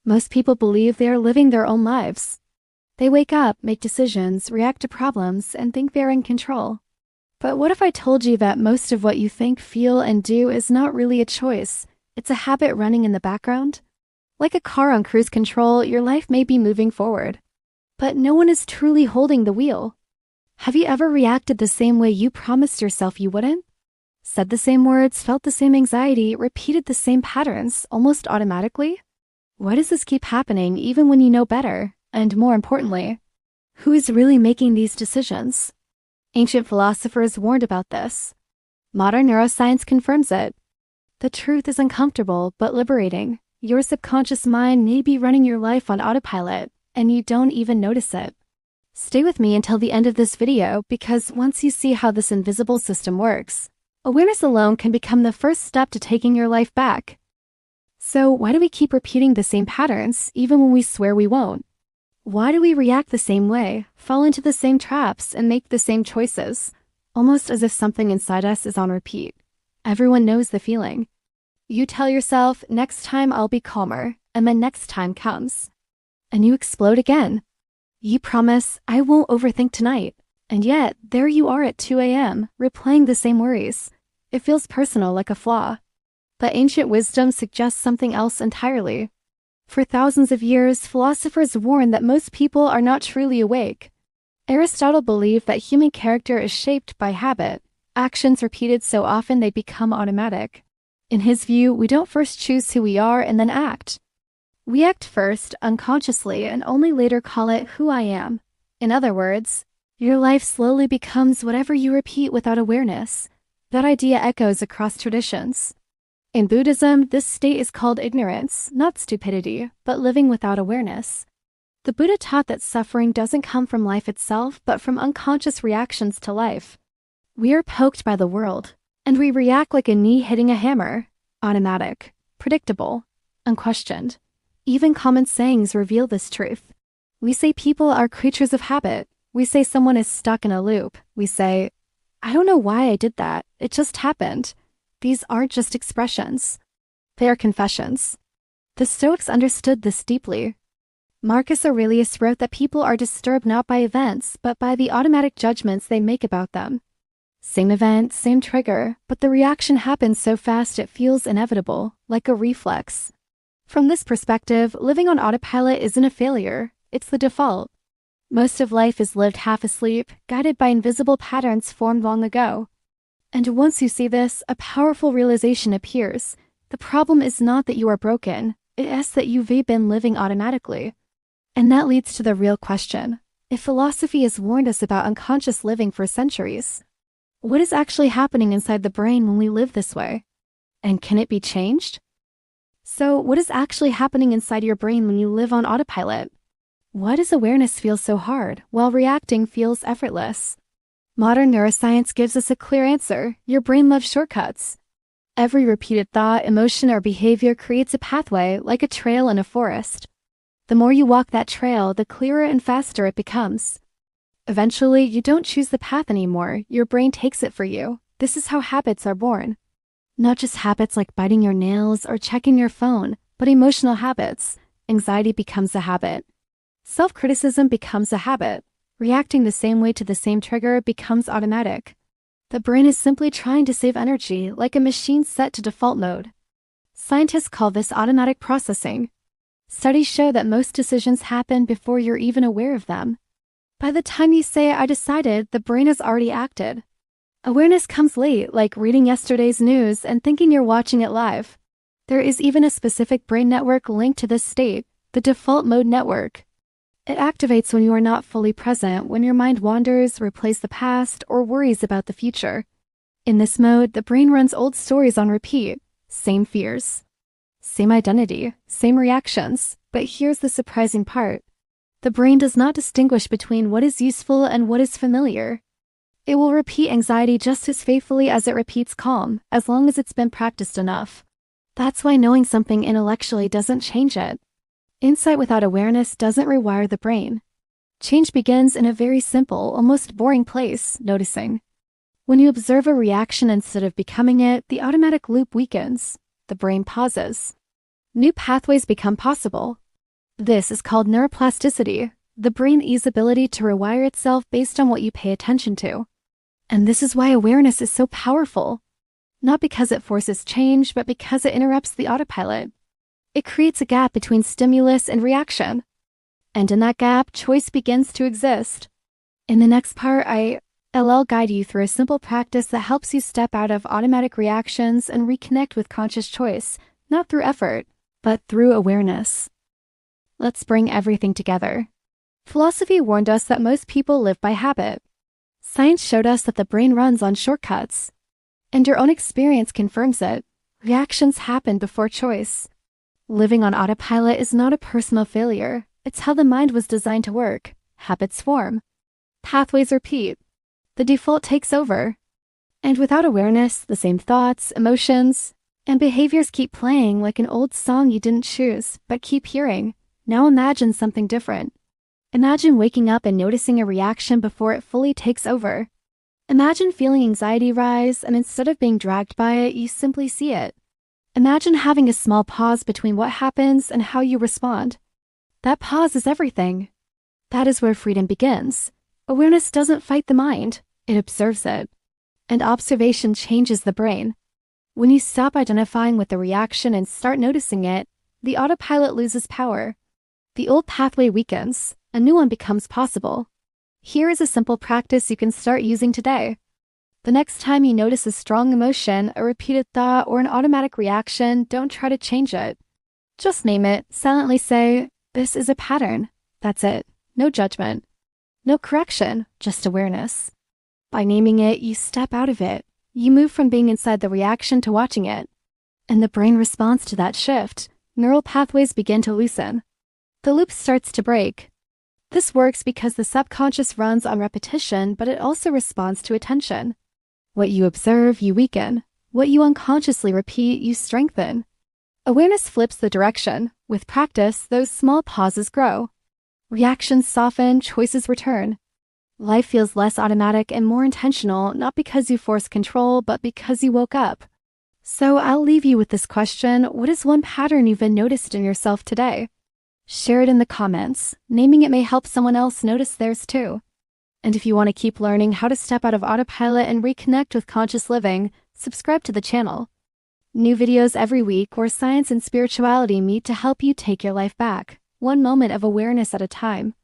Most people believe they are living their own lives. They wake up, make decisions, react to problems, and think they're in control. But what if I told you that most of what you think, feel, and do is not really a choice? It's a habit running in the background? Like a car on cruise control, your life may be moving forward, but no one is truly holding the wheel. Have you ever reacted the same way you promised yourself you wouldn't? Said the same words, felt the same anxiety, repeated the same patterns, almost automatically? Why does this keep happening even when you know better? And more importantly, who is really making these decisions? Ancient philosophers warned about this. Modern neuroscience confirms it. The truth is uncomfortable but liberating. Your subconscious mind may be running your life on autopilot, and you don't even notice it. Stay with me until the end of this video, because once you see how this invisible system works, awareness alone can become the first step to taking your life back. So why do we keep repeating the same patterns even when we swear we won't? Why do we react the same way, fall into the same traps, and make the same choices, almost as if something inside us is on repeat? Everyone knows the feeling. You tell yourself, next time I'll be calmer, and then next time comes, and you explode again. You promise, I won't overthink tonight, and yet there you are at 2 a.m., replaying the same worries. It feels personal, like a flaw. But ancient wisdom suggests something else entirely. For thousands of years, philosophers warned that most people are not truly awake. Aristotle believed that human character is shaped by habit, actions repeated so often they become automatic. In his view, we don't first choose who we are and then act. We act first, unconsciously, and only later call it who I am. In other words, your life slowly becomes whatever you repeat without awareness. That idea echoes across traditions. In Buddhism, this state is called ignorance, not stupidity, but living without awareness. The Buddha taught that suffering doesn't come from life itself, but from unconscious reactions to life. We are poked by the world, and we react like a knee hitting a hammer, automatic, predictable, unquestioned. Even common sayings reveal this truth. We say people are creatures of habit. We say someone is stuck in a loop. We say, I don't know why I did that. It just happened. These aren't just expressions. They are confessions. The Stoics understood this deeply. Marcus Aurelius wrote that people are disturbed not by events, but by the automatic judgments they make about them. Same event, same trigger, but the reaction happens so fast it feels inevitable, like a reflex. From this perspective, living on autopilot isn't a failure, it's the default. Most of life is lived half asleep, guided by invisible patterns formed long ago. And once you see this, a powerful realization appears. The problem is not that you are broken, it is that you've been living automatically. And that leads to the real question. If philosophy has warned us about unconscious living for centuries, what is actually happening inside the brain when we live this way? And can it be changed? So, what is actually happening inside your brain when you live on autopilot? Why does awareness feel so hard, while reacting feels effortless? Modern neuroscience gives us a clear answer. Your brain loves shortcuts. Every repeated thought, emotion, or behavior creates a pathway, like a trail in a forest. The more you walk that trail, the clearer and faster it becomes. Eventually, you don't choose the path anymore. Your brain takes it for you. This is how habits are born. Not just habits like biting your nails or checking your phone, but emotional habits. Anxiety becomes a habit. Self-criticism becomes a habit. Reacting the same way to the same trigger becomes automatic. The brain is simply trying to save energy, like a machine set to default mode. Scientists call this automatic processing. Studies show that most decisions happen before you're even aware of them. By the time you say, I decided, the brain has already acted. Awareness comes late, like reading yesterday's news and thinking you're watching it live. There is even a specific brain network linked to this state, the default mode network. It activates when you are not fully present, when your mind wanders, replays the past, or worries about the future. In this mode, the brain runs old stories on repeat. Same fears, same identity, same reactions. But here's the surprising part. The brain does not distinguish between what is useful and what is familiar. It will repeat anxiety just as faithfully as it repeats calm, as long as it's been practiced enough. That's why knowing something intellectually doesn't change it. Insight without awareness doesn't rewire the brain. Change begins in a very simple, almost boring place, noticing. When you observe a reaction instead of becoming it, the automatic loop weakens. The brain pauses. New pathways become possible. This is called neuroplasticity, the brain's ability to rewire itself based on what you pay attention to. And this is why awareness is so powerful. Not because it forces change, but because it interrupts the autopilot. It creates a gap between stimulus and reaction. And in that gap, choice begins to exist. In the next part, I'll guide you through a simple practice that helps you step out of automatic reactions and reconnect with conscious choice, not through effort, but through awareness. Let's bring everything together. Philosophy warned us that most people live by habit. Science showed us that the brain runs on shortcuts. And your own experience confirms it. Reactions happen before choice. Living on autopilot is not a personal failure. It's how the mind was designed to work. Habits form. Pathways repeat. The default takes over. And without awareness, the same thoughts, emotions, and behaviors keep playing like an old song you didn't choose, but keep hearing. Now imagine something different. Imagine waking up and noticing a reaction before it fully takes over. Imagine feeling anxiety rise, and instead of being dragged by it, you simply see it. Imagine having a small pause between what happens and how you respond. That pause is everything. That is where freedom begins. Awareness doesn't fight the mind, it observes it. And observation changes the brain. When you stop identifying with the reaction and start noticing it, the autopilot loses power. The old pathway weakens, a new one becomes possible. Here is a simple practice you can start using today. The next time you notice a strong emotion, a repeated thought, or an automatic reaction, don't try to change it. Just name it, silently say, "This is a pattern." That's it. No judgment. No correction, just awareness. By naming it, you step out of it. You move from being inside the reaction to watching it. And the brain responds to that shift. Neural pathways begin to loosen. The loop starts to break. This works because the subconscious runs on repetition, but it also responds to attention. What you observe, you weaken. What you unconsciously repeat, you strengthen. Awareness flips the direction. With practice, those small pauses grow. Reactions soften, choices return. Life feels less automatic and more intentional, not because you forced control, but because you woke up. So I'll leave you with this question. What is one pattern you've been noticed in yourself today? Share it in the comments. Naming it may help someone else notice theirs too. And if you want to keep learning how to step out of autopilot and reconnect with conscious living, subscribe to the channel. New videos every week where science and spirituality meet to help you take your life back, one moment of awareness at a time.